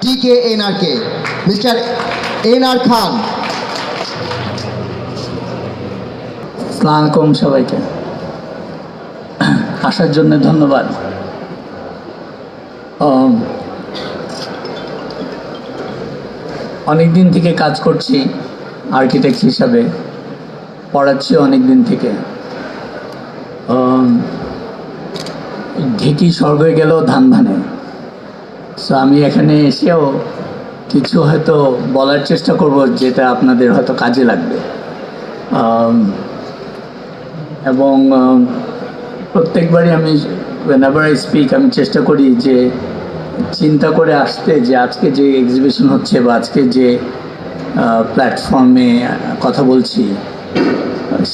DKNR কে mister NR খান। আসসালামু আলাইকুম সবাইকে, আসার জন্য ধন্যবাদ। অনেক দিন থেকে কাজ করছি আর্কিটেক্ট হিসাবে, পড়াচ্ছি অনেক দিন থেকে। ঢেকি স্বর্গ হয়ে গেল ধান ভানে। সো আমি এখানে এসেও কিছু হয়তো বলার চেষ্টা করব যেটা আপনাদের হয়তো কাজে লাগবে। এবং প্রত্যেকবারই আমি whenever I speak আমি চেষ্টা করি যে চিন্তা করে আসতে যে আজকে যে এক্সিবিশন হচ্ছে বা আজকে যে প্ল্যাটফর্মে কথা বলছি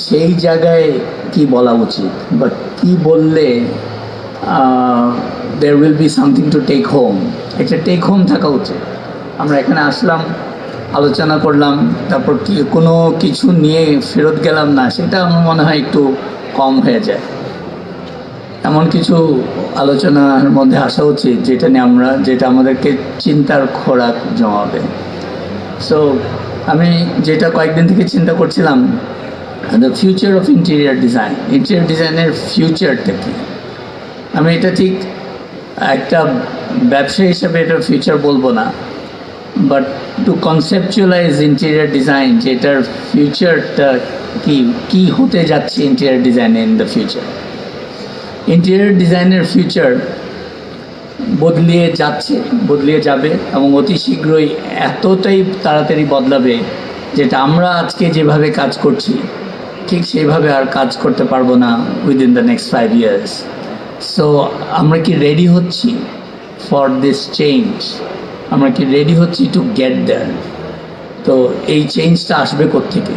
সেই জায়গায় কি বলা উচিত বা কি বললে there will be something to take home, একটা টেক হোম থাকা উচিত। আমরা এখানে আসলাম, আলোচনা করলাম, তারপর কি কোনো কিছু নিয়ে ফেরত গেলাম না, সেটা আমার মনে হয় একটু কম হয়ে যায়। এমন কিছু আলোচনার মধ্যে আসা উচিত যেটা আমাদেরকে চিন্তার খোরাক জমাবে। সো আমি যেটা কয়েকদিন থেকে চিন্তা করছিলাম, দ্য ফিউচার অফ ইন্টেরিয়ার ডিজাইনের ফিউচারটা কি। আমি এটা ঠিক একটা ব্যবসা হিসেবে এটার ফিউচার বলবো না, but two conceptualise interior design, যেটার ফিউচারটা কি হতে যাচ্ছে interior design in the future. Interior ডিজাইনের ফিউচার বদলিয়ে যাবে এবং অতি শীঘ্রই এতটাই তাড়াতাড়ি বদলাবে যেটা আমরা আজকে যেভাবে কাজ করছি ঠিক সেইভাবে আর কাজ করতে পারবো না within the next 5 years। So আমরা কি রেডি হচ্ছি ফর দিস চেঞ্জ? আমরা কি রেডি হচ্ছি টু গেট দেয়ার? তো এই চেঞ্জটা আসবে কোত্থেকে?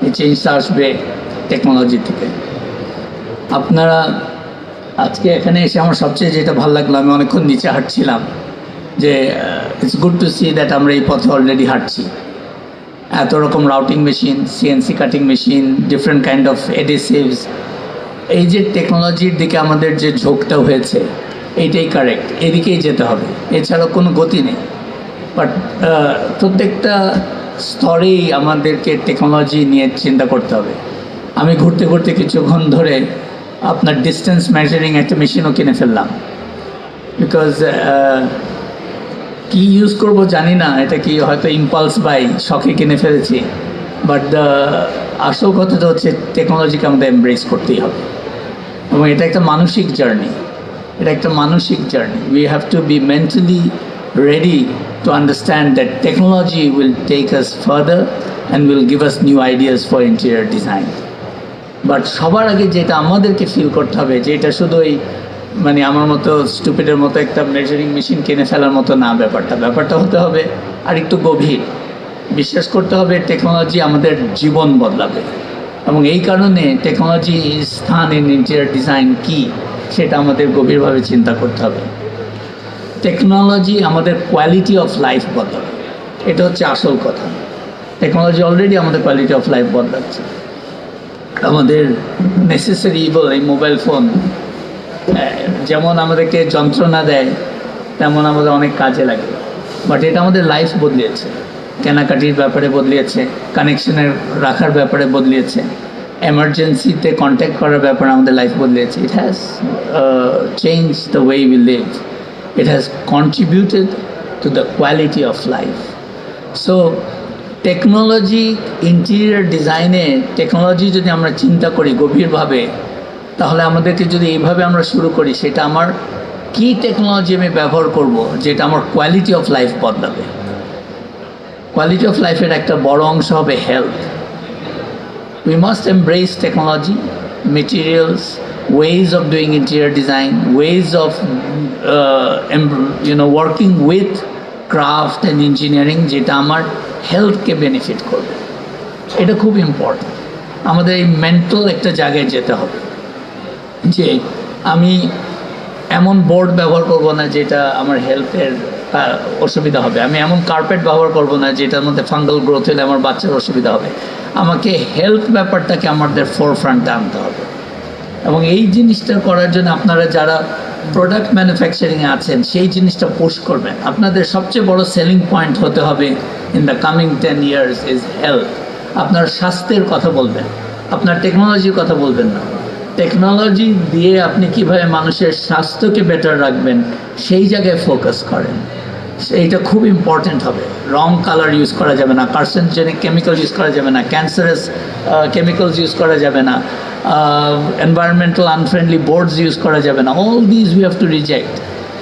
এই চেঞ্জটা আসবে টেকনোলজি থেকে। আপনারা আজকে এখানে এসে আমার সবচেয়ে যেটা ভালো লাগলো, আমি অনেকক্ষণ নিচে হাঁটছিলাম, যে it's good to see that আমরা এই পথে অলরেডি হাঁটছি। এত রকম routing machine, CNC cutting machine, different kind of adhesives, এই যে টেকনোলজির দিকে আমাদের যে ঝোঁকটা হয়েছে এইটাই কারেক্ট, এদিকেই যেতে হবে, এছাড়া কোনো গতি নেই। বাট প্রত্যেকটা স্তরেই আমাদেরকে টেকনোলজি নিয়ে চিন্তা করতে হবে। আমি ঘুরতে ঘুরতে কিছুক্ষণ ধরে আপনার ডিস্টেন্স মেজারিং একটা মেশিনও কিনে ফেললাম, বিকজ কি ইউজ করব জানি না, এটা কি হয়তো ইম্পালস বাই শখে কিনে ফেলেছি। বাট আসল কথাটা হচ্ছে টেকনোলজিকে আমাদের এমব্রেস করতেই হবে এবং এটা একটা মানসিক journey. We have to be mentally ready to understand that technology will take us further and will give us new ideas for interior design. But সবার আগে যেটা আমাদেরকে ফিল করতে হবে যে এটা শুধু মানে আমার মতো স্টুপিডের মতো একটা মেজারিং মেশিন কিনে ফেলার মতো না, ব্যাপারটা হতে হবে আর একটু গভীর। বিশ্বাস করতে হবে টেকনোলজি আমাদের জীবন বদলাবে এবং এই কারণে টেকনোলজি স্থান ইন ইন্টেরিয়ার ডিজাইন কি সেটা আমাদের গভীরভাবে চিন্তা করতে হবে। টেকনোলজি আমাদের কোয়ালিটি অফ লাইফ বদলাবে, এটা হচ্ছে আসল কথা। টেকনোলজি অলরেডি আমাদের কোয়ালিটি অফ লাইফ বদলাচ্ছে। আমাদের নেসেসারি ইভল এই মোবাইল ফোন যেমন আমাদেরকে যন্ত্রণা দেয় তেমন আমাদের অনেক কাজে লাগে, বাট এটা আমাদের লাইফ বদলিয়েছে, কেনাকাটির ব্যাপারে বদলিয়েছে, কানেকশনের রাখার ব্যাপারে বদলিয়েছে, এমার্জেন্সিতে কন্ট্যাক্ট করার ব্যাপারে আমাদের লাইফ বদলিয়েছে। It has change the way we live, it has contributed to the quality of life. So technology, interior ডিজাইনে টেকনোলজি যদি আমরা চিন্তা করি গভীরভাবে, তাহলে আমাদেরকে যদি এইভাবে আমরা শুরু করি, সেটা আমার কি টেকনোলজি আমি ব্যবহার করব যেটা আমার কোয়ালিটি অফ লাইফ বদলাবে। কোয়ালিটি অফ লাইফের একটা বড় অংশ হবে health. We must embrace technology, materials, ways of doing interior design, ways of working with craft and engineering, যেটা আমার হেলথকে বেনিফিট করবে। এটা খুব ইম্পর্টেন্ট। আমাদের এই মেন্টাল একটা জায়গায় যেতে হবে যে আমি এমন বোর্ড ব্যবহার করব না যেটা আমার হেলথের অসুবিধা হবে, আমি এমন কার্পেট ব্যবহার করব না যেটার মধ্যে ফাঙ্গাল গ্রোথ হলে আমার বাচ্চার অসুবিধা হবে। আমাকে হেলথ ব্যাপারটাকে আমাদের ফোরফ্রন্টে আনতে হবে এবং এই জিনিসটা করার জন্য আপনারা যারা প্রোডাক্ট ম্যানুফ্যাকচারিংয়ে আছেন সেই জিনিসটা পুশ করবেন। আপনাদের সবচেয়ে বড় সেলিং পয়েন্ট হতে হবে in the coming 10 years is health. আপনার স্বাস্থ্যের কথা বলবেন, আপনার টেকনোলজির কথা বলবেন না। টেকনোলজি দিয়ে আপনি কিভাবে মানুষের স্বাস্থ্যকে বেটার রাখবেন সেই জায়গায় ফোকাস করেন, এইটা খুব ইম্পর্ট্যান্ট হবে। রং কালার ইউজ করা যাবে না, কার্সিনোজেনিক কেমিক্যাল ইউজ করা যাবে না, ক্যান্সারাস কেমিক্যালস ইউজ করা যাবে না, এনভায়রনমেন্টাল আনফ্রেন্ডলি বোর্ডস ইউজ করা যাবে না। All this we have two reject.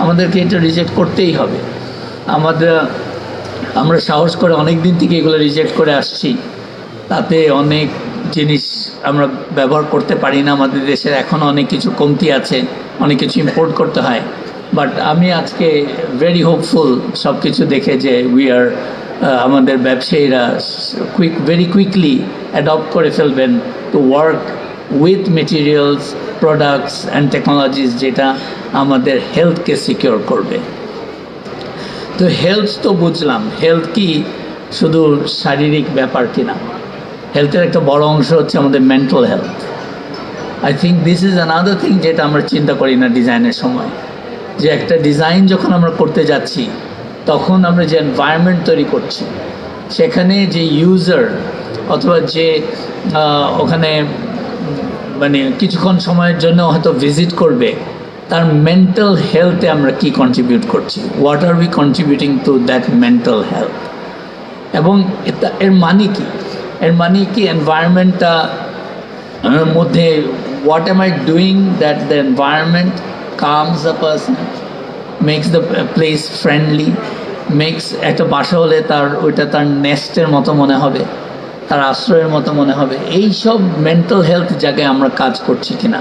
আমাদেরকে এটা রিজেক্ট করতেই হবে। আমরা সাহস করে অনেক দিন থেকে এগুলো রিজেক্ট করে আসছি, তাতে অনেক জিনিস আমরা ব্যবহার করতে পারি না। আমাদের দেশের এখনও অনেক কিছু কমতি আছে, অনেক কিছু ইম্পোর্ট করতে হয়। বাট আমি আজকে ভেরি হোপফুল সব কিছু দেখে যে আমাদের ব্যবসায়ীরা ভেরি কুইকলি অ্যাডপ্ট করে ফেলবেন to work with materials, products and technologies, যেটা আমাদের হেলথকে সিকিওর করবে। তো হেলথ তো বুঝলাম, হেলথ কি শুধু শারীরিক ব্যাপার কিনা? হেলথের একটা বড় অংশ হচ্ছে আমাদের mental health. I think this is another thing যেটা আমরা চিন্তা করি না ডিজাইনের সময়, যে একটা ডিজাইন যখন আমরা করতে যাচ্ছি তখন আমরা যে এনভায়রনমেন্ট তৈরি করছি, সেখানে যে ইউজার অথবা যে ওখানে মানে কিছুক্ষণ সময়ের জন্য হয়তো ভিজিট করবে, তার মেন্টাল হেলথে আমরা কি কন্ট্রিবিউট করছি, what are we contributing to that mental health. এবং এর মানে কি? এর মানে কি এনভায়রনমেন্টটা মধ্যে what M I doing that the environment calms a person, makes the place friendly, makes একটা বাসা হলে ওইটা তার নেস্টের মতো মনে হবে, তার আশ্রয়ের মতো মনে হবে। এই সব মেন্টাল হেলথ জায়গায় আমরা কাজ করছি কিনা,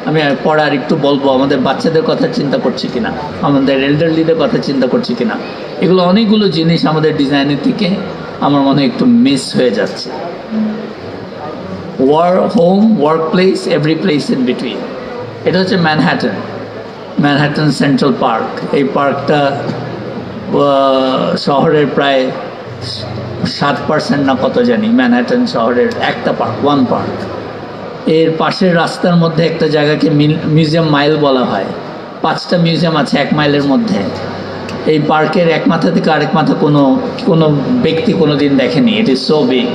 আমি পড়ার একটু বলবো, আমাদের বাচ্চাদের কথা চিন্তা করছি কিনা, আমাদের এল্ডারলিদের কথা চিন্তা করছি কিনা। এগুলো অনেকগুলো জিনিস আমাদের ডিজাইনের থেকে আমার মনে হয় একটু মিস হয়ে যাচ্ছে। Home, work place, every place in between. এটা হচ্ছে ম্যানহাটন সেন্ট্রাল পার্ক। এই পার্কটা শহরের প্রায় 7% না কত জানি, ম্যানহাটন শহরের একটা পার্ক, ওয়ান পার্ক। এর পাশের রাস্তার মধ্যে একটা জায়গাকে মিউজিয়াম মাইল বলা হয়। 5টা মিউজিয়াম আছে 1 মাইলের মধ্যে। এই পার্কের এক মাথা থেকে আরেক মাথা কোনো ব্যক্তি কোনো দিন দেখেনি। ইট ইজ সো বিগ,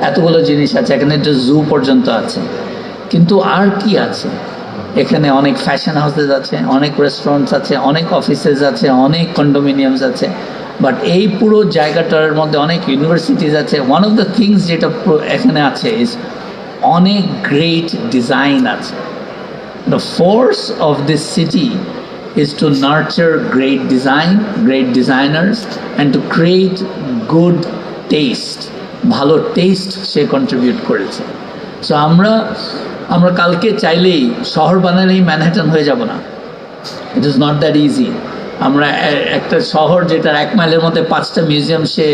এতগুলো জিনিস আছে। এখানে একটা জু পর্যন্ত আছে। কিন্তু আর কি আছে এখানে? অনেক ফ্যাশন হাউসেস আছে, অনেক রেস্টুরেন্টস আছে, অনেক অফিসেস আছে, অনেক কন্ডোমিনিয়ামস আছে। বাট এই পুরো জায়গাটার মধ্যে অনেক ইউনিভার্সিটিস আছে। ওয়ান অফ দ্য থিংস যেটা এখানে আছে ইজ অনেক গ্রেট ডিজাইন আছে। The force of this city is to nurture great design, great designers, and to create good taste. ভালো টেস্ট সে কন্ট্রিবিউট করেছে। সো আমরা কালকে চাইলেই শহর বানালেই ম্যানহাটন হয়ে যাব না। It is not that easy. আমরা একটা শহর যেটার 1 মাইলের মধ্যে 5টা মিউজিয়াম সে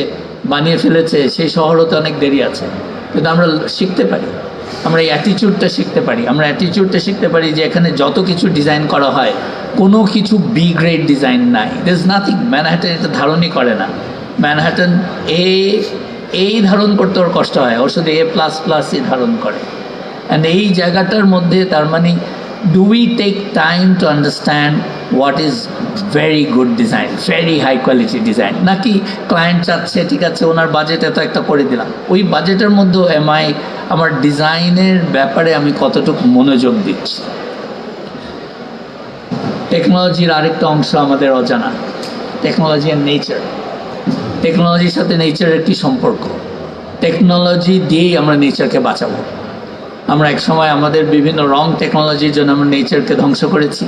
বানিয়ে ফেলেছে, সেই শহরও তো অনেক দেরি আছে। কিন্তু আমরা শিখতে পারি, আমরা এই অ্যাটিটিউডটা শিখতে পারি যে এখানে যত কিছু ডিজাইন করা হয় কোনো কিছু বি গ্রেড ডিজাইন নাই। There is nothing. ম্যানহাটন এটা ধারণই করে না। ম্যানহাটন এই ধারণ করতে ওর কষ্ট হয়, ওর শুধু A++ই ধারণ করে। অ্যান্ড এই জায়গাটার মধ্যে তার মানে do we take time to understand what is very good design, very high quality design, নাকি ক্লায়েন্ট চাচ্ছে ঠিক আছে ওনার বাজেট এত একটা করে দিলাম, ওই বাজেটের মধ্যেও আমার ডিজাইনের ব্যাপারে আমি কতটুকু মনোযোগ দিচ্ছি। টেকনোলজির আরেকটা অংশ আমাদের অজানা, টেকনোলজি অ্যান্ড নেচার। টেকনোলজির সাথে নেচারের কী সম্পর্ক? টেকনোলজি দিয়েই আমরা নেচারকে বাঁচাবো। আমরা এক সময় আমাদের বিভিন্ন রং টেকনোলজির জন্য আমরা নেচারকে ধ্বংস করেছি।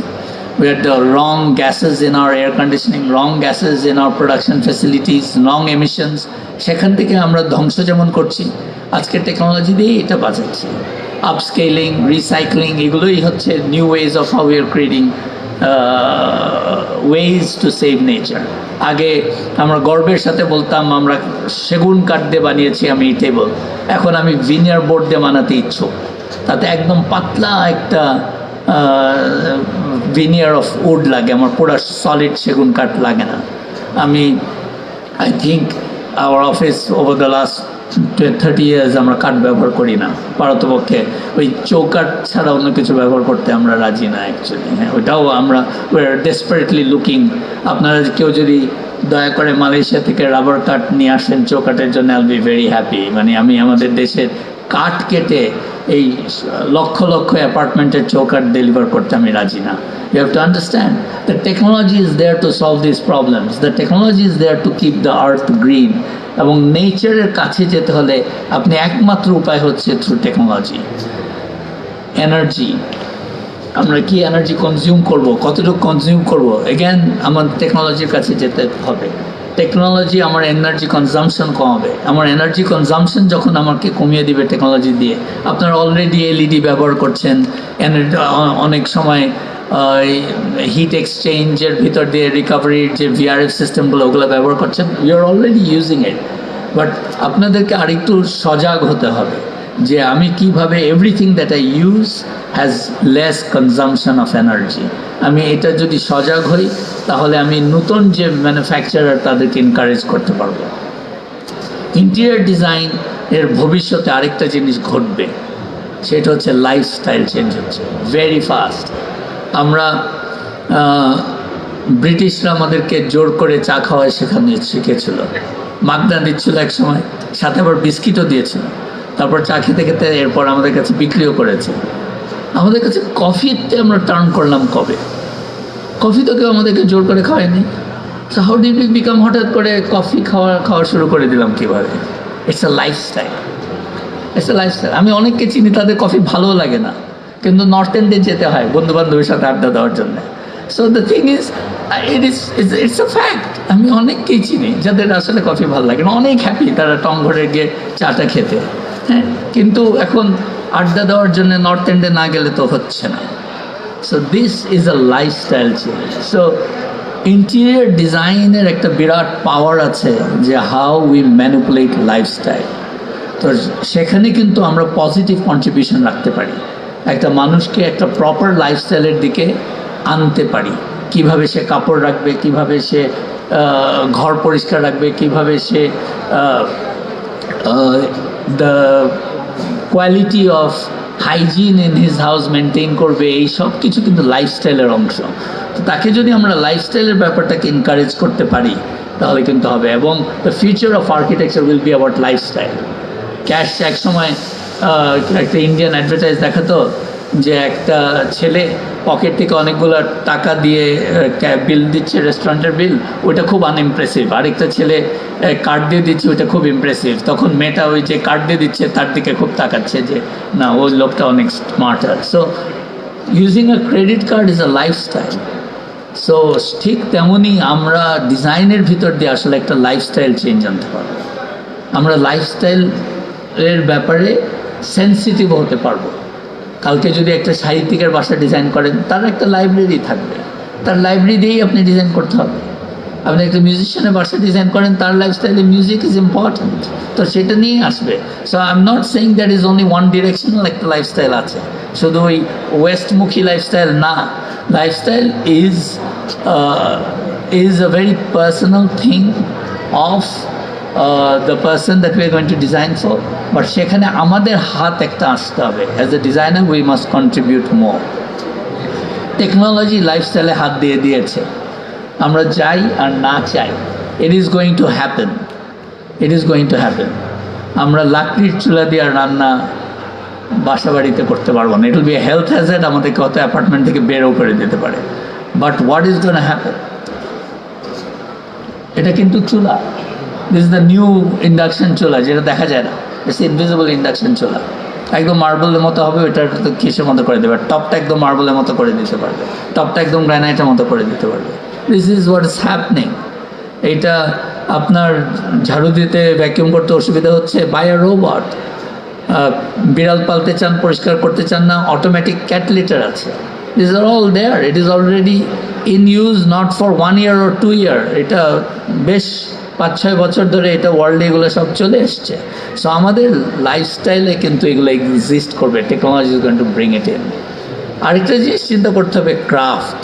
We had the wrong gases in our air conditioning, wrong gases in our production facilities, wrong emissions. সেখান থেকে আমরা ধ্বংস যেমন করছি, আজকের টেকনোলজি দিয়েই এটা বাঁচাচ্ছি। আপস্কেলিং, রিসাইক্লিং, এগুলোই হচ্ছে new ways of how we are creating ways to save nature. আগে আমরা গর্বের সাথে বলতাম আমরা সেগুন কাঠ দিয়ে বানিয়েছি আমি এই টেবল, এখন আমি ভিনিয়ার বোর্ড দিয়ে বানাতে ইচ্ছুক। তাতে একদম পাতলা একটা ভিনিয়ার অফ উড লাগে, আমার পুরো সলিড সেগুন কাঠ লাগে না। I think our office over the last 30 years আমরা কাঠ ব্যবহার করি না, পারতপক্ষে ওই চৌকাঠ ছাড়া অন্য কিছু ব্যবহার করতে আমরা রাজি না অ্যাকচুয়ালি। হ্যাঁ, ওইটাও আমরা ডেসপারেটলি লুকিং। আপনারা কেউ যদি দয়া করে মালয়েশিয়া থেকে রাবার কাঠ নিয়ে আসেন চৌকাঠের জন্য, আইল বি ভেরি হ্যাপি। মানে আমি আমাদের দেশের কাঠ কেটে এই লক্ষ লক্ষ অ্যাপার্টমেন্টের চৌকাঠ ডেলিভার করতে আমি রাজি না। You have to understand the technology is there to solve these problems. The technology is there to keep the earth green. এবং নেচারের কাছে যেতে হলে আপনি একমাত্র উপায় হচ্ছে থ্রু টেকনোলজি। এনার্জি, আমরা কি এনার্জি কনজিউম করব, কতটুকু কনজিউম করব, এগেন আমার টেকনোলজির কাছে যেতে হবে। টেকনোলজি আমার এনার্জি কনজামশন কমাবে। আমার এনার্জি কনজামশন যখন আমাকে কমিয়ে দিবে টেকনোলজি দিয়ে, আপনারা অলরেডি এলইডি ব্যবহার করছেন, অনেক সময় হিট এক্সচেঞ্জের ভিতর দিয়ে রিকভারির যে ভিআরএফ সিস্টেমগুলো ওগুলো ব্যবহার করছেন, you are already using it. But আপনাদেরকে আরেকটু সজাগ হতে হবে যে আমি কিভাবে everything that I use has less consumption of energy. আমি এটা যদি সজাগ হই তাহলে আমি নতুন যে ম্যানুফ্যাকচারার তাদেরকে এনকারেজ করতে পারবো। ইন্টেরিয়র ডিজাইন এর ভবিষ্যতে আরেকটা জিনিস ঘটবে, সেটা হচ্ছে লাইফস্টাইল চেঞ্জ হচ্ছে ভেরি ফাস্ট। আমরা ব্রিটিশরা আমাদেরকে জোর করে চা খাওয়ায় শিখেছিল, মাগনা দিচ্ছিল এক সময়, সাথে আবার বিস্কিটও দিয়েছিল। তারপর চা খেতে খেতে এরপর আমাদের কাছে বিক্রিও করেছে। আমাদের কাছে কফিতে আমরা টার্ন করলাম কবে? কফি তো কেউ আমাদেরকে জোর করে খাওয়ায়নি। So how did we become, হঠাৎ করে কফি খাওয়া শুরু করে দিলাম কীভাবে? It's a lifestyle, it's a lifestyle. আমি অনেককে চিনি তাদের কফি ভালোও লাগে না, কিন্তু নর্থ এন্ডে যেতে হয় বন্ধু বান্ধবের সাথে আড্ডা দেওয়ার জন্য। So the thing is it's a fact. আমি অনেককেই চিনি যাদের আসলে কফি ভালো লাগে না, অনেক হ্যাপি তারা টং ঘরে গিয়ে চাটা খেতে। হ্যাঁ, কিন্তু এখন আড্ডা দেওয়ার জন্য নর্থ এন্ডে না গেলে তো হচ্ছে না। So this is a lifestyle change. So interior ডিজাইনের একটা বিরাট পাওয়ার আছে যে হাউ উই ম্যানিপুলেট লাইফস্টাইল। তো সেখানে কিন্তু আমরা পজিটিভ কন্ট্রিবিউশন রাখতে পারি, একটা মানুষকে একটা প্রপার লাইফস্টাইলের দিকে আনতে পারি। কিভাবে সে কাপড় রাখবে, কিভাবে সে ঘর পরিষ্কার রাখবে, কিভাবে সে the quality of hygiene in his house maintain করবে, এই সব কিছু কিন্তু লাইফস্টাইলের অংশ। তো তাকে যদি আমরা লাইফস্টাইলের ব্যাপারটাকে এনকারেজ করতে পারি তাহলে কিন্তু হবে। এবং the future of architecture will be about lifestyle. Cash এক সময় একটা ইন্ডিয়ান অ্যাডভার্টাইজ দেখাতো যে একটা ছেলে পকেট থেকে অনেকগুলো টাকা দিয়ে বিল দিচ্ছে, রেস্টুরেন্টের বিল, ওইটা খুব আনইমপ্রেসিভ। আরেকটা ছেলে কার্ড দিয়ে দিচ্ছে, ওইটা খুব ইমপ্রেসিভ। তখন মেয়েটা ওই যে কার্ড দিয়ে দিচ্ছে তার দিকে খুব তাকাচ্ছে যে না, ওই লোকটা অনেক smarter. So using a credit card is a lifestyle. So ঠিক তেমনই আমরা ডিজাইনের ভিতর দিয়ে আসলে একটা লাইফস্টাইল চেঞ্জ আনতে পারবো। আমরা লাইফস্টাইলের ব্যাপারে সেন্সিটিভ হতে পারবো। কালকে যদি একটা সাহিত্যিকের বাসা ডিজাইন করেন, তার একটা লাইব্রেরি থাকবে, তার লাইব্রেরি দিয়েই আপনি ডিজাইন করতে হবে। আপনি একটা মিউজিশিয়ানের বাসা ডিজাইন করেন, তার লাইফস্টাইলে মিউজিক ইজ ইম্পর্ট্যান্ট, তো সেটা নিয়েই আসবে। So I am not saying that is only one directional একটা লাইফস্টাইল আছে, শুধু ওই ওয়েস্টমুখী লাইফস্টাইল না। Lifestyle is a very personal thing of the person that we are going to design for, but সেখানে আমাদের হাত একটা আসতে হবে। As a designer we must contribute more. Technology লাইফস্টাইলে হাত দিয়ে দিয়েছে, আমরা চাই আর না চাই, it is going to happen, it is going to happen. আমরা লাকড়ির চুলা দিয়ে রান্না বাসা বাড়িতে করতে পারবো না, it will be a health hazard, আমাদেরকে হয়তো অ্যাপার্টমেন্ট থেকে বেরও করে দিতে পারে। But what is gonna happen? এটা কিন্তু চুলা, this is the new induction চুলা, যেটা দেখা যায় না, ইটস ইনভিজিবল ইন্ডাকশন চুলা। একদম মার্বেলের মতো হবে, ওইটার কিসের মতো করে দেবে, টপটা একদম মার্বেলের মতো করে দিতে পারবে, টপটা একদম গ্রানাইটের মতো করে দিতে পারবে। This is what is happening. এইটা আপনার ঝাড়ু দিতে, ভ্যাকিউম করতে অসুবিধা হচ্ছে, বাই আ রোবট। বিড়াল পালতে চান, পরিষ্কার করতে চান না, অটোমেটিক ক্যাট লিটার আছে। These are all there. It is already in use, not for 1 year or 2 year. এটা বেশ 5-6 বছর ধরে এটা ওয়ার্ল্ডে এগুলো সব চলে এসছে। সো আমাদের লাইফস্টাইলে কিন্তু এগুলো এক্সিস্ট করবে, technology is going to bring it in. আরেকটা জিনিস চিন্তা করতে হবে, ক্রাফট।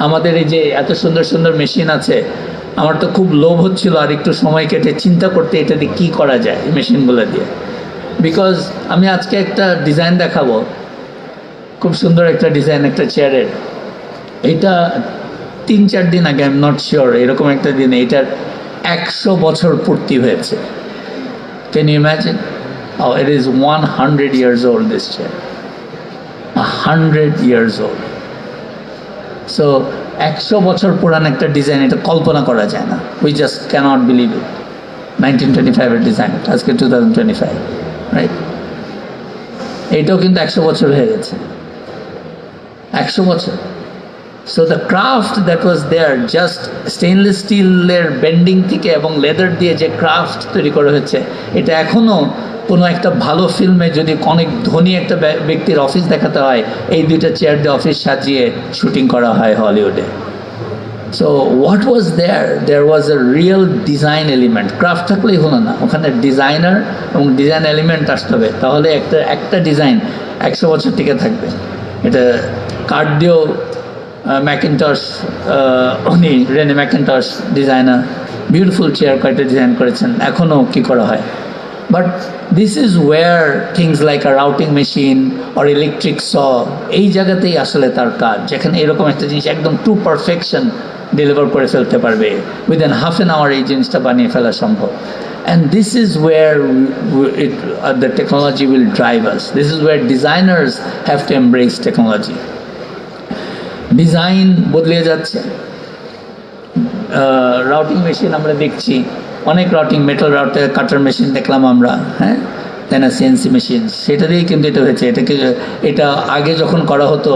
আমাদের এই যে এত সুন্দর সুন্দর মেশিন আছে, আমার তো খুব লোভ হচ্ছিল আর একটু সময় কেটে চিন্তা করতে এটা দিয়ে কী করা যায় এই মেশিনগুলো দিয়ে। বিকজ আমি আজকে একটা ডিজাইন দেখাবো, খুব সুন্দর একটা ডিজাইন একটা চেয়ারের। এটা 3-4 দিন আগে, আই এম নট শিওর, এরকম একটা দিনে এটার 100 বছর পূর্তি হয়েছে। Can you imagine? Oh, it is 100 years old, this chair. 100 years old. So, 100 বছর পুরান একটা ডিজাইন, এটা কল্পনা করা যায় না। We just cannot believe it. 1925 এর ডিজাইন, আজকে 2025, রাইট? এইটাও কিন্তু 100 বছর হয়ে গেছে। 100 বছর। So the craft that was there, just stainless স্টিলের বেন্ডিং থেকে এবং লেদার দিয়ে যে ক্রাফট তৈরি করা হয়েছে, এটা এখনও কোনো একটা ভালো ফিল্মে যদি অনেক ধনী একটা ব্যক্তির অফিস দেখাতে হয়, এই দুইটা চেয়ার দিয়ে অফিস সাজিয়ে শুটিং করা হয় হলিউডে। So what was there was a real design element. Craft থাকলেই হলো না, ওখানে ডিজাইনার এবং ডিজাইন এলিমেন্ট আসতে হবে, তাহলে একটা ডিজাইন 100 বছর টিকে থাকবে। এটা কাঠ দিয়েও ম্যাকিনটশ, উনি Rennie Mackintosh designer, beautiful chair কয়েকটা ডিজাইন করেছেন, এখনও কী করা হয়। But this is where things like a routing machine or electric saw, এই জায়গাতেই আসলে তার কাজ, যেখানে এরকম একটা জিনিস একদম টু পারফেকশন ডেলিভার করে ফেলতে পারবে, উইদিন হাফ অ্যান আওয়ার এই জিনিসটা বানিয়ে ফেলা সম্ভব। And this is where the technology will drive us. This is where designers have to embrace technology. Design বদলে যাচ্ছে। রাউটিং মেশিন আমরা দেখছি, অনেক রাউটিং, মেটাল রাউটার, কাটার মেশিন দেখলাম আমরা, হ্যাঁ, তাই না, সিএনসি মেশিন, সেটা দিয়েই কিন্তু এটা হয়েছে। এটা আগে যখন করা হতো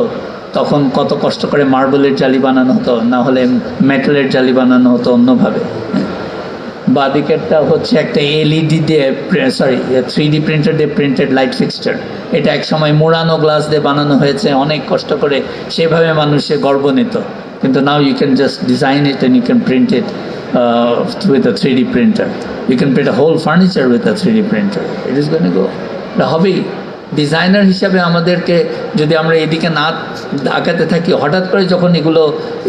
তখন কত কষ্ট করে মার্বেলের জালি বানানো হতো, না হলে মেটালের জালি বানানো হতো অন্যভাবে। বাদিকেরটা হচ্ছে একটা এলইডি দিয়ে, সরি 3D প্রিন্টার দিয়ে প্রিন্টেড লাইট ফিক্সচার। এটা এক সময় মোড়ানো গ্লাস দিয়ে বানানো হয়েছে অনেক কষ্ট করে, সেভাবে মানুষে গর্ব নিত। কিন্তু now you can just design it and you can print it with a 3D printer. You can print a whole furniture with a 3D printer. It is going to go. এটা হবেই। ডিজাইনার হিসাবে আমাদেরকে, যদি আমরা এদিকে না আগাতে থাকি, হঠাৎ করে যখন এগুলো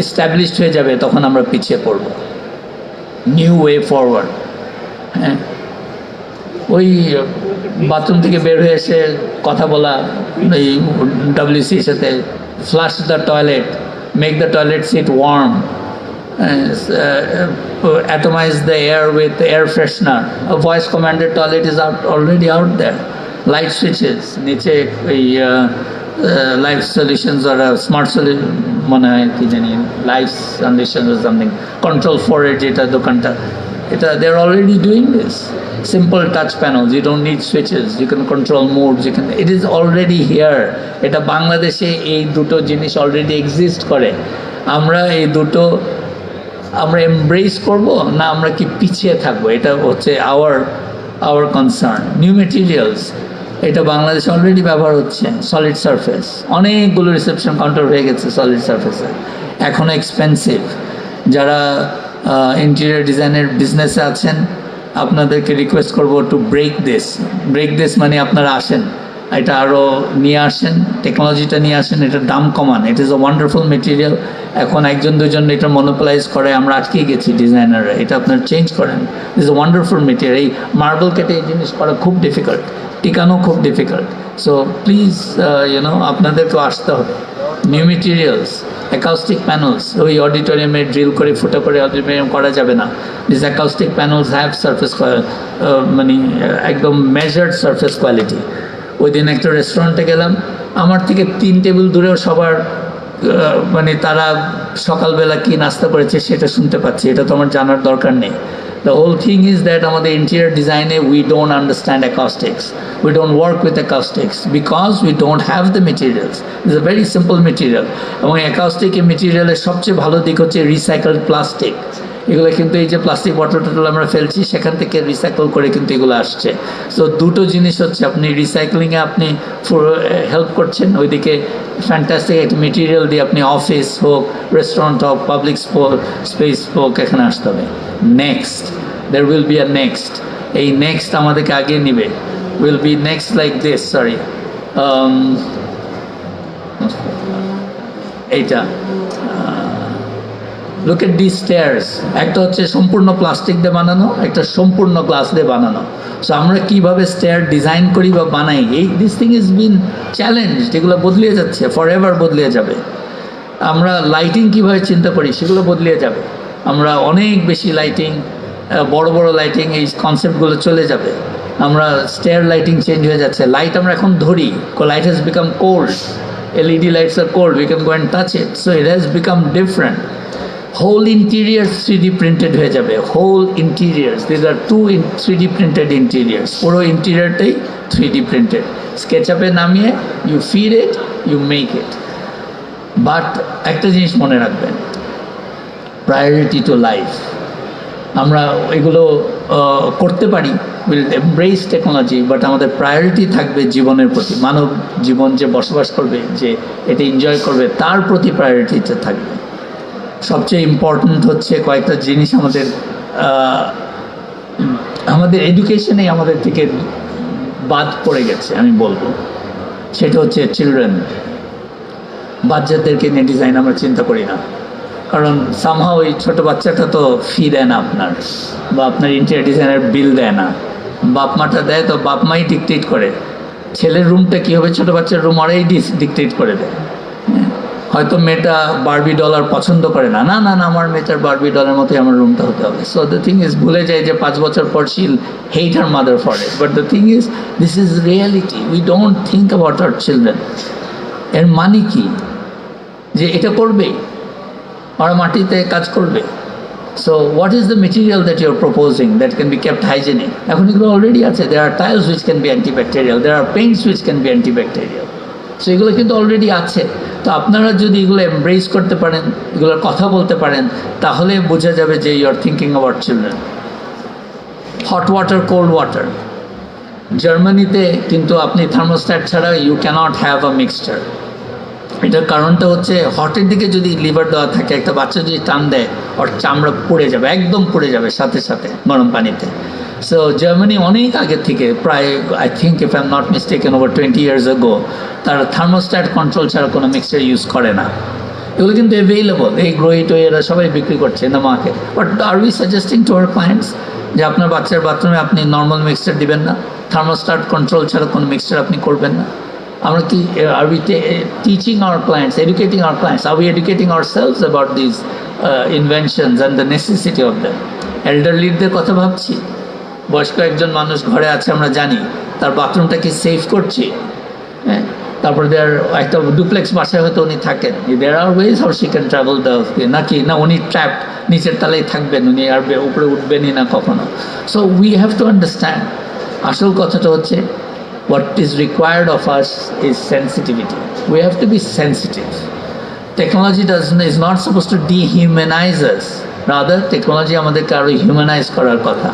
এস্টাবলিশড হয়ে যাবে তখন আমরা পিছিয়ে পড়ব। New way forward. হ্যাঁ, ওই বাথরুম থেকে বের হয়ে এসে কথা বলা এই WC's সাথে, flush the toilet, make the toilet seat warm, atomize the air with air freshener. A voice commanded toilet is already out there. Light switches, নিচে এই লাইফ সলিউশনস আর স্মার্ট সলিউশন মনে হয় কি জানি, life solutions or something, control 4 এর যেটা দোকানটা, এটা they are already doing this. Simple touch panels, you don't need switches, you can control modes, it is already here. এটা বাংলাদেশে এই দুটো জিনিস অলরেডি এক্সিস্ট করে। আমরা এই দুটো আমরা এমব্রেস করব না আমরা কি পিছিয়ে থাকবো, এটা হচ্ছে আওয়ার কনসার্ন। নিউ মেটেরিয়ালস, এটা বাংলাদেশে অলরেডি ব্যবহার হচ্ছে। সলিড সারফেস, অনেকগুলো রিসেপশন কাউন্টার হয়ে গেছে সলিড সারফেসে, এখনও এক্সপেন্সিভ। যারা ইন্টেরিয়র ডিজাইনের বিজনেসে আছেন, আপনাদেরকে রিকোয়েস্ট করবো টু ব্রেক দিস মানে আপনারা আসেন, এটা আরও নিয়ে আসেন, টেকনোলজিটা নিয়ে আসেন, এটার দাম কমান। It is a wonderful material. এখন একজন দুজন এটা মনোপলাইজ করে, আমরা আটকে গেছি ডিজাইনাররা, এটা আপনার চেঞ্জ করেন। Is a wonderful material. এই মার্বেল কেটে এই জিনিস করা খুব ডিফিকাল্ট, টিকানো খুব ডিফিকাল্ট। সো প্লিজ আপনাদেরকেও আসতে হবে। নিউ মেটেরিয়ালস, অ্যাকাউস্টিক প্যানেলস, ওই অডিটোরিয়ামে ড্রিল করে ফুটো করে অডিটোরিয়াম করা যাবে না। This acoustic panels have surface মানে একদম মেজার্ড সারফেস কোয়ালিটি। ওই দিন একটা রেস্টুরেন্টে গেলাম, আমার থেকে 3 টেবিল দূরেও সবার মানে তারা সকালবেলা কি নাস্তা করেছে সেটা শুনতে পাচ্ছি, এটা তো আমার জানার দরকার নেই। The whole thing is that আমাদের interior design we don't understand acoustics. We don't work with acoustics because we don't have the materials. It's a very simple material. এবং acoustic materialের সবচেয়ে ভালো দিক হচ্ছে recycled plastic. এগুলো কিন্তু এই যে প্লাস্টিক বটল টটল আমরা ফেলছি সেখান থেকে রিসাইকেল করে কিন্তু এগুলো আসছে। সো দুটো জিনিস হচ্ছে, আপনি রিসাইক্লিংয়ে আপনি হেল্প করছেন, ওইদিকে ফ্যান্টাস্টিক একটা মেটেরিয়াল দিয়ে আপনি অফিস হোক, রেস্টুরেন্ট হোক, পাবলিক স্পেস হোক, এখানে আসতে হবে। Next, there will be a next. এই নেক্সট আমাদেরকে আগে নিবে, will be next like this, sorry, এইটা লুক এট দিস স্টেয়ার্স, একটা হচ্ছে সম্পূর্ণ প্লাস্টিক দিয়ে বানানো, একটা সম্পূর্ণ গ্লাস দিয়ে বানানো। সো আমরা কীভাবে স্টেয়ার ডিজাইন করি বা বানাই, this thing is bin challenge, এগুলো বদলে যাচ্ছে, ফর এভার বদলে যাবে। আমরা লাইটিং কীভাবে চিন্তা করি সেগুলো বদলে যাবে। আমরা অনেক বেশি লাইটিং, বড় বড় লাইটিং, এই কনসেপ্টগুলো চলে যাবে। আমরা স্টেয়ার লাইটিং চেঞ্জ হয়ে যাচ্ছে। লাইট আমরা এখন ধরি, light has become cold, LED lights are cold, we can go and touch it, so it has become different. Whole interiors 3D printed হয়ে যাবে, whole interiors, these are 3D printed interiors, পুরো ইন্টেরিয়রটাই 3D printed, SketchUp-এ নামিয়ে you feed it, you make it. But একটা জিনিস মনে রাখবেন, priority to life. আমরা এগুলো করতে পারি, উইল এমব্রেস টেকনোলজি, বাট আমাদের প্রায়োরিটি থাকবে জীবনের প্রতি। মানব জীবন যে বসবাস করবে, যে এটা এনজয় করবে, তার প্রতি প্রায়োরিটিতে থাকবে। সবচেয়ে ইম্পর্ট্যান্ট হচ্ছে কয়েকটা জিনিস আমাদের এডুকেশনেই আমাদের থেকে বাদ পড়ে গেছে আমি বলবো। সেটা হচ্ছে চিলড্রেন, বাচ্চাদেরকে নিয়ে ডিজাইন আমরা চিন্তা করি না। কারণ সামহাও ওই ছোটো বাচ্চাটা তো ফি দেয় না আপনার, বা আপনার ইন্টেরিয়র ডিজাইনের বিল দেয় না, বাপ মাটা দেয়, তো বাপ মাই ডিকটেট করে ছেলের রুমটা কী হবে, ছোটো বাচ্চার রুম ওরাই ডিকটেট করে দেয়। হয়তো মেয়েটা বারবি ডলার পছন্দ করে না, না না না আমার মেয়েটার বারবি ডলার মতোই আমার রুমটা হতে হবে। সো দ্য থিং ইজ, ভুলে যায় যে 5 বছর পর she'll hate her mother for it, but the thing is this is reality, we don't think about our children. এর মানে কি যে এটা করবে, ওরা মাটিতে কাজ করবে। So what is the material that you are proposing that can be kept hygienic? এখন এগুলো অলরেডি আছে, there are tiles which can be antibacterial, there are paints which can be antibacterial. So এগুলো কিন্তু অলরেডি আছে। তো আপনারা যদি এগুলো এমব্রেস করতে পারেন, এগুলোর কথা বলতে পারেন, তাহলে বোঝা যাবে যে you are thinking about children. Hot water, cold water, জার্মানিতে কিন্তু আপনি থার্মোস্ট্যাট ছাড়া you can't have a mixture. এটার কারণটা হচ্ছে হটের দিকে যদি লিভার দেওয়া থাকে, একটা বাচ্চা যদি টান দেয়, ওর চামড়া পুড়ে যাবে, একদম পুড়ে যাবে সাথে সাথে গরম পানিতে। সো জার্মানি অনেক আগে থেকে, প্রায় I think if I am not mistaken over 20 years ago, তারা থার্মোস্ট্যাট কন্ট্রোল ছাড়া কোনো মিক্সচার ইউজ করে না। এগুলো কিন্তু অ্যাভেলেবল, এই গ্রোহিটো এরা সবাই বিক্রি করছে in the market. But are we suggesting to our clients যে আপনার বাচ্চার বাথরুমে আপনি নর্মাল মিক্সচার দিবেন না, থার্মোস্ট্যাট কন্ট্রোল ছাড়া কোনো মিক্সচার আপনি করবেন না? আমরা কি, are we teaching our clients, educating our clients, are we educating ourselves about this inventions and the necessity of them? এল্ডারলিদের কথা ভাবছি, বয়স্ক একজন মানুষ ঘরে আছে, আমরা জানি তার বাথরুমটা কি সেফ করছি, হ্যাঁ? তারপরে দেয়ার একটা ডুপ্লেক্স বাসায় হয়তো উনি থাকেন, there are ways how she can travel the, নাকি না উনি ট্র্যাপড নিচের তলায় থাকবেন, উনি আর উপরে উঠবেনই না কখনো। So we have to understand, আসল কথাটা হচ্ছে what is required of us is sensitivity. We have to be sensitive. Technology is not supposed to dehumanize us. Rather, technology আমাদেরকে আরো হিউম্যানাইজ করার কথা।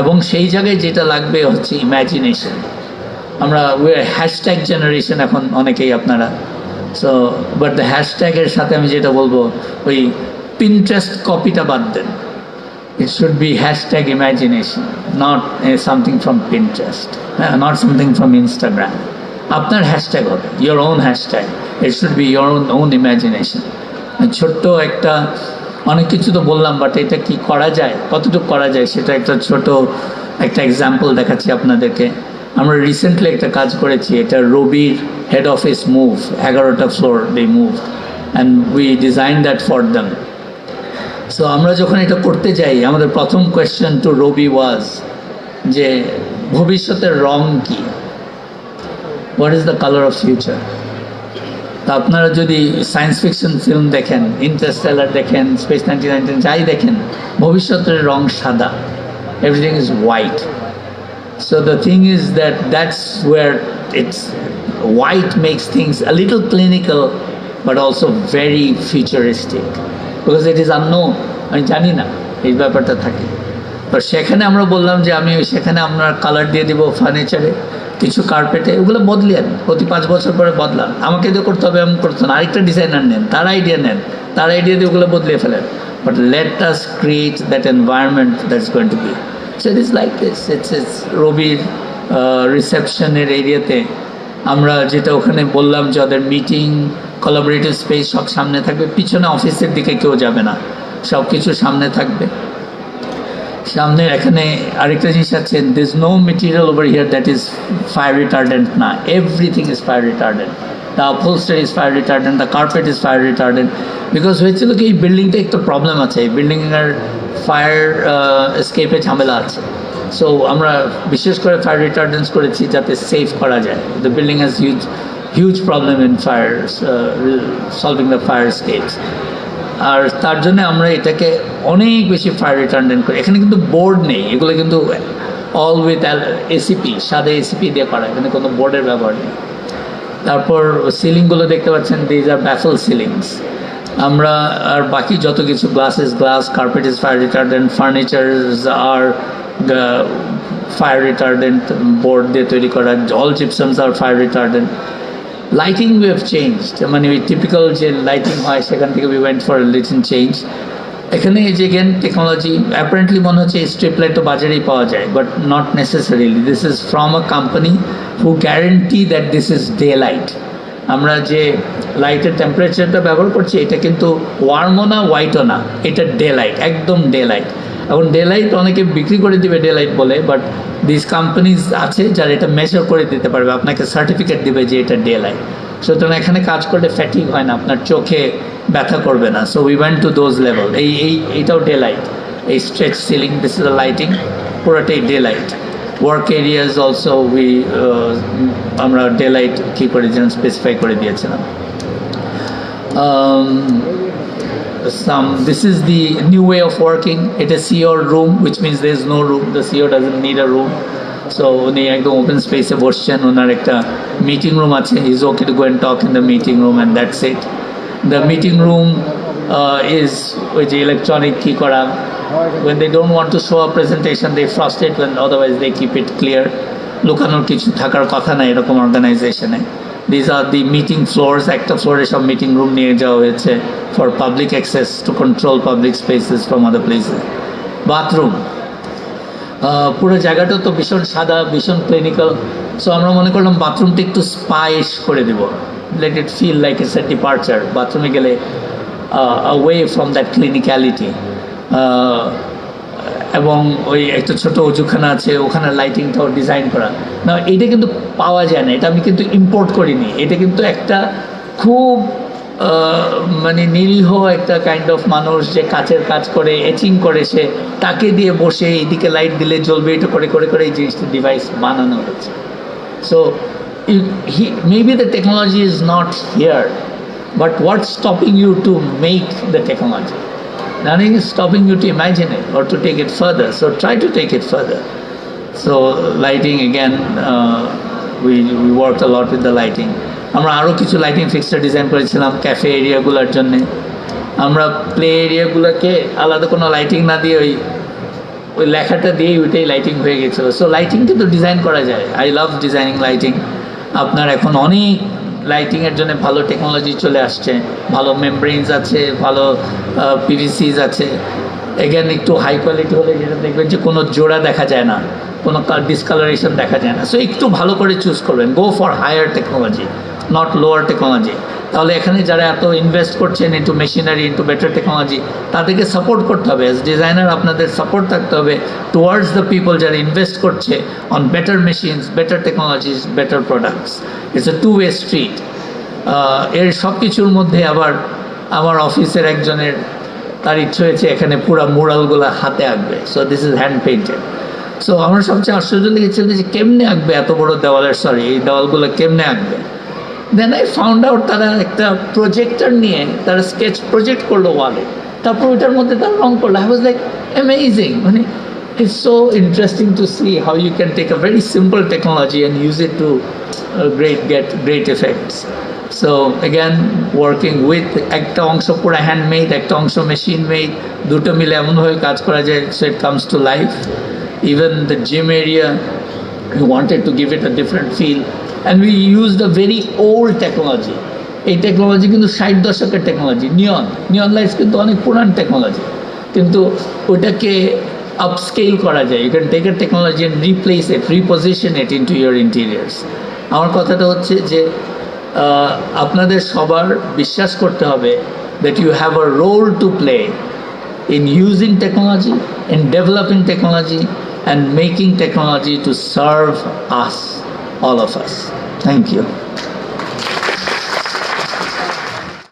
এবং সেই জায়গায় যেটা লাগবে হচ্ছে ইমাজিনেশন। আমরা হ্যাশট্যাগ জেনারেশন এখন অনেকেই আপনারা। সো বাট দ্য হ্যাশট্যাগের সাথে আমি যেটা বলবো, ওই পিন্টারেস্ট কপিটা বাদ দেন। It should be hashtag imagination, not something from Pinterest, not something from Instagram. আপনার হ্যাশট্যাগ হবে, your own hashtag. It should be your own imagination. ছোট্ট একটা, অনেক কিছু তো বললাম, বাট এটা কি করা যায়, কতটুকু করা যায়, সেটা একটা ছোট একটা এক্সাম্পল দেখাচ্ছি আপনাদেরকে। আমরা রিসেন্টলি একটা কাজ করেছি, এটা রবির হেড অফিস মুভ, 11টা floor they move, and we design that for them. So আমরা যখন এটা করতে যাই, আমাদের প্রথম কোয়েশ্চেন টু রবি ওয়াজ যে ভবিষ্যতের রং কি, what is the colour of future? তা আপনারা যদি সায়েন্স ফিকশন ফিল্ম দেখেন, ইন্টারস্টেলার দেখেন, স্পেস 1999 যাই দেখেন, ভবিষ্যতের রং সাদা, everything is white. So the thing is that's where it's white makes things a little clinical but also very futuristic, because it is unknown, আমি জানি না এই ব্যাপারটা থাকে। তো সেখানে আমরা বললাম যে আমি সেখানে আপনার কালার দিয়ে দেবো ফার্নিচারে, কিছু কার্পেটে, ওগুলো বদলেন, প্রতি 5 বছর পরে বদলান। আমাকে দিয়ে করতে হবে এমন করতে না, আরেকটা ডিজাইনার নেন, তার আইডিয়া নেন, তার আইডিয়া দিয়ে ওগুলো বদলে ফেলেন। But let us create that environment that is going to be. So it is like this, it's রবির রিসেপশনের এরিয়াতে আমরা যেটা ওখানে বললাম যে ওদের মিটিং, কোলাবোরেটিভ স্পেস সব সামনে থাকবে, পিছনে অফিসের দিকে কেউ যাবে না। সব কিছু সামনে থাকবে। সামনে এখানে আরেকটা জিনিস আছে, this no material over here that is fire retardant না, everything is fire retardant. The upholstery is fire retardant, the carpet is fire retardant, because হয়েছিল কি এই বিল্ডিংটা একটু প্রবলেম আছে, এই বিল্ডিংয়ের ফায়ার এসকেপে ঝামেলা আছে। সো আমরা বিশেষ করে ফায়ার রিটার্ডেন্টস করেছি যাতে সেভ করা যায়। The building has huge problem in fire solving the fire escapes, আর তার জন্য আমরা এটাকে অনেক বেশি ফায়ার রিটার্ডেন্ট করি। এখানে কিন্তু বোর্ড নেই, এগুলো কিন্তু অল উইথ এসিপি, সাদা এসিপি দিয়ে করা, এখানে কোনো বোর্ডের ব্যবহার নেই। তারপর সিলিংগুলো দেখতে পাচ্ছেন, দিজ আর ব্যাফল সিলিংস। আমরা আর বাকি যত কিছু glass is glass, carpet is fire retardant, furnitures আর ফায়ার রিটার্ডেন্ট বোর্ড দিয়ে তৈরি করা, অল জিপসামস আর fire retardant. Lighting we have changed, মানে ওই টিপিক্যাল যে লাইটিং হয় সেখান থেকে we went for little change. এখানে এই যে গেন টেকনোলজি, অ্যাপারেন্টলি মনে হচ্ছে এই স্ট্রিপ লাইট তো বাজারেই পাওয়া যায়, but not necessarily. This is from a company who guarantee that this is day light. আমরা যে লাইটের টেম্পারেচারটা ব্যবহার করছি এটা কিন্তু ওয়ার্মও না হোয়াইটও না, এটা ডে লাইট, একদম ডে লাইট। এখন ডে লাইট অনেকে বিক্রি করে দিবে ডে লাইট বলে, বাট দিস কোম্পানিজ আছে যারা এটা মেজার করে দিতে পারবে, আপনাকে সার্টিফিকেট দিবে যে এটা ডে লাইট। সুতরাং এখানে কাজ করলে ফ্যাটিক হয় না, আপনার চোখে ব্যথা করবে না। So we went to those level. এইটাও ডে লাইট, এই stretch ceiling, this is a lighting, পুরোটাই day light. Work areas also আমরা ডে লাইট কী করে যেন স্পেসিফাই করে দিয়েছিলাম। This is the new way of working. It is CEO room, which means there is no room. The CEO doesn't need a room. So উনি একদম open স্পেসে বসছেন, ওনার একটা মিটিং রুম আছে, is okay to go and talk in the meeting room and that's it. The meeting room is ওই যে electronic কী করা, when they don't want to show a presentation they frost it, when otherwise they keep it clear. লুকানোর কিছু থাকার কথা নাই এরকম অর্গানাইজেশনে। These are the meeting floors, একটা ফ্লোরে সব মিটিং রুম নিয়ে যাওয়া হয়েছে for public access to control public spaces from other places. Bathroom, পুরো জায়গাটা তো ভীষণ সাদা, ভীষণ ক্লিনিক্যাল। সো আমরা মনে করলাম বাথরুমটা একটু স্পাইশ করে দেব, let it feel like it's a departure. বাথরুমে গেলে away from that clinicality, এবং ওই একটা ছোটো অজুখানা আছে, ওখানে লাইটিংটাও ডিজাইন করা না। এটা কিন্তু পাওয়া যায় না, এটা আমি কিন্তু ইম্পোর্ট করিনি। এটা কিন্তু একটা খুব মানে নিরীহ একটা কাইন্ড অফ মানুষ যে কাচের কাজ করে, এচিং করে, সে তাকে দিয়ে বসে এইদিকে লাইট দিলে জ্বলবে, এটা করে করে করে এই জিনিসটা ডিভাইস বানানো হচ্ছে। So maybe the technology is not here, but what's stopping you to make the technology? Nothing is stopping you to imagine it or to take it further. So try to take it further. So lighting again, we worked a lot with the lighting. আমরা আরও কিছু lighting fixture design করেছিলাম cafe এরিয়াগুলোর জন্যে। আমরা play এরিয়াগুলোকে আলাদা কোনো lighting না দিয়ে ওই লেখাটা দিয়েই ওইটাই লাইটিং হয়ে গেছিলো। সো লাইটিং কিন্তু ডিজাইন করা যায়। I love designing lighting. আপনার এখন অনেক লাইটিংয়ের জন্য ভালো টেকনোলজি চলে আসছে, ভালো মেমব্রেনস আছে, ভালো পিভিসিস আছে। এগেন একটু হাই কোয়ালিটি হলে যেটা দেখবেন যে কোনো জোড়া দেখা যায় না, কোনো ডিসকালারেশন দেখা যায় না। সো একটু ভালো করে চুজ করবেন, go for higher technology, not lower technology. তাহলে এখানে যারা এত ইনভেস্ট করছেন into machinery, into better technology, তাদেরকে সাপোর্ট করতে হবে। অ্যাজ ডিজাইনার আপনাদের সাপোর্ট থাকতে হবে টুয়ার্ডস দ্য পিপল যারা ইনভেস্ট করছে on better machines, better technologies, better products. It's a two way street. এর সব কিছুর মধ্যে আবার আমার অফিসের একজনের তার ইচ্ছে হয়েছে এখানে পুরো মুরালগুলো হাতে আঁকবে। So this is hand painted. So আমার সবচেয়ে আশ্চর্য লেগেছিল যে কেমনে আঁকবে এত বড় দেওয়ালের, এই দেওয়ালগুলো কেমনে আঁকবে। দেন আই ফাউন্ড আউট তারা একটা প্রজেক্টর নিয়ে তারা স্কেচ প্রজেক্ট করলো ওয়ালে, তারপর ওইটার মধ্যে তারা রং করলো। আই ওয়াজ লাইক অ্যামেজিং, মানে it's so interesting to see how you can take a very simple technology and use it to get great effects. So again, working with একটা অংশ পুরো হ্যান্ডমেড, একটা অংশ মেশিন মেড, দুটো মিলে এমনভাবে কাজ করা যায় so it comes to life. Even the gym area, we wanted to give it a different feel and we used a very old technology. এই টেকনোলজি কিন্তু 60 দশকের টেকনোলজি। নিয়ন লাইটস কিন্তু অনেক পুরান টেকনোলজি, কিন্তু ওটাকে আপস্কেল করা যায়। You can take a technology and replace it, reposition it into your interiors. আমার কথাটা হচ্ছে যে আপনাদের সবার বিশ্বাস করতে হবে that you have a role to play in using technology, in developing technology, and making technology to serve us, all of us. Thank you.